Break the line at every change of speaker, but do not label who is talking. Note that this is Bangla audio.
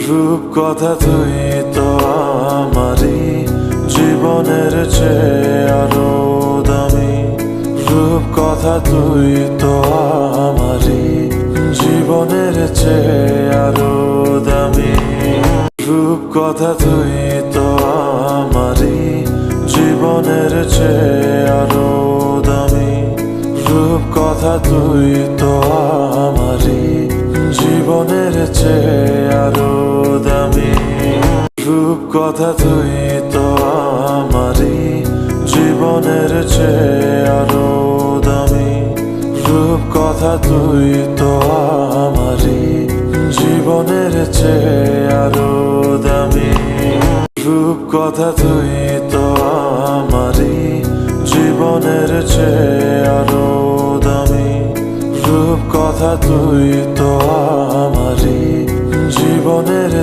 রূপকথা তুই তো আমারই জীবনের চেয়ে আরো দামি। রূপকথা তুই তো আমারই জীবনের চেয়ে আরো দামি। রূপকথা তুই তো আমারই জীবনের চেয়ে আরো দামি। রূপকথা তুই তো আমারই জীবনের চেয়ে আরো দামি। রূপকথা তুই তো আমারই জীবনের চেয়ে আরো দামি। রূপকথা তুই তো আমারই জীবনের চেয়ে আরো দামি। রূপকথা তুই তো আমারই জীবনের চেয়ে আরো দামি। রূপকথা তুই তো আমারই জীবনের